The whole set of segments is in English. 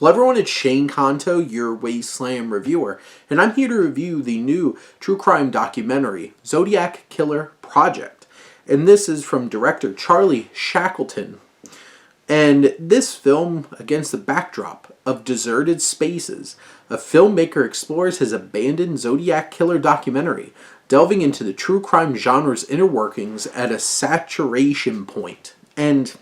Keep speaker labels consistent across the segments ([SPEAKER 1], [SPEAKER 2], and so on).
[SPEAKER 1] Hello everyone, it's Shane Kanto, your Wasteland reviewer, and I'm here to review the new true crime documentary, Zodiac Killer Project. And this is from director Charlie Shackleton. And this film, against the backdrop of deserted spaces, a filmmaker explores his abandoned Zodiac Killer documentary, delving into the true crime genre's inner workings at a saturation point. And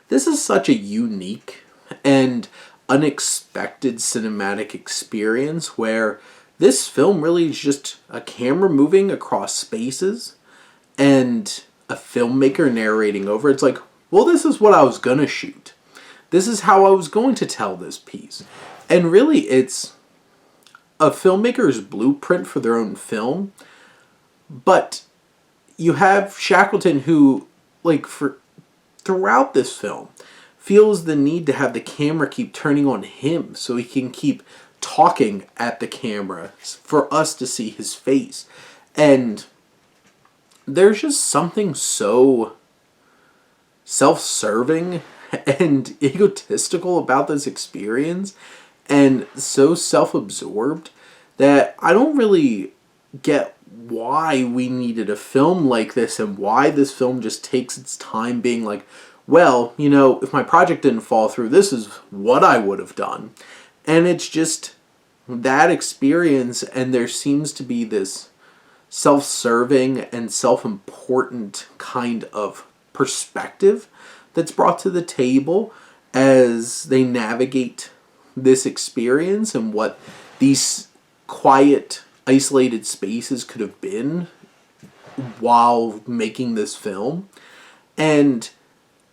[SPEAKER 1] this is such a unique and unexpected cinematic experience where this film really is just a camera moving across spaces and a filmmaker narrating over. It's like, well, this is what I was going to shoot. This is how I was going to tell this piece. And really, it's a filmmaker's blueprint for their own film. But you have Shackleton who, throughout this film, feels the need to have the camera keep turning on him so he can keep talking at the camera for us to see his face. And there's just something so self-serving and egotistical about this experience and so self-absorbed that I don't really get why we needed a film like this and why this film just takes its time being like, well, you know, if my project didn't fall through, this is what I would have done. And it's just that experience, and there seems to be this self-serving and self-important kind of perspective that's brought to the table as they navigate this experience and what these quiet, isolated spaces could have been while making this film. And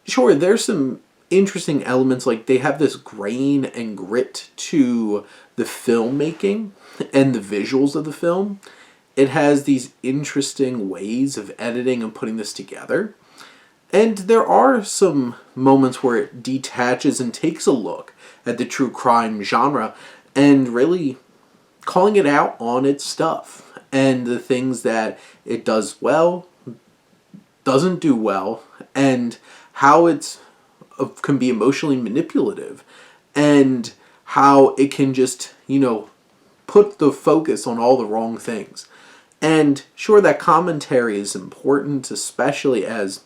[SPEAKER 1] sure, there's some interesting elements, like they have this grain and grit to the filmmaking and the visuals of the film. It has these interesting ways of editing and putting this together. And there are some moments where it detaches and takes a look at the true crime genre and really calling it out on its stuff and the things that it does well, doesn't do well, and how it can be emotionally manipulative, and how it can just, put the focus on all the wrong things. And sure, that commentary is important, especially as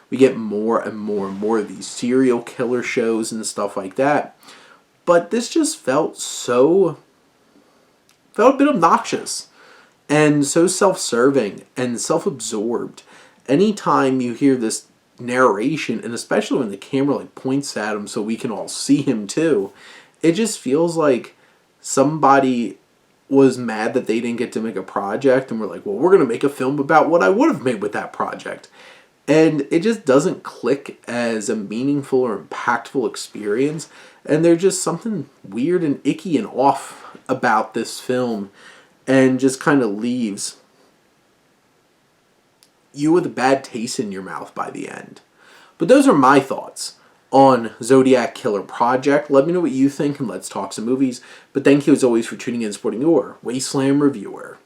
[SPEAKER 1] we get more and more and more of these serial killer shows and stuff like that. But this just felt a bit obnoxious and so self-serving and self-absorbed. Anytime you hear this narration, and especially when the camera points at him so we can all see him too, it just feels like somebody was mad that they didn't get to make a project and we're like, well, we're going to make a film about what I would have made with that project. And it just doesn't click as a meaningful or impactful experience. And there's just something weird and icky and off about this film, and just kind of leaves you with a bad taste in your mouth by the end. But those are my thoughts on Zodiac Killer Project. Let me know what you think, and let's talk some movies. But thank you as always for tuning in and supporting your Wasteland reviewer.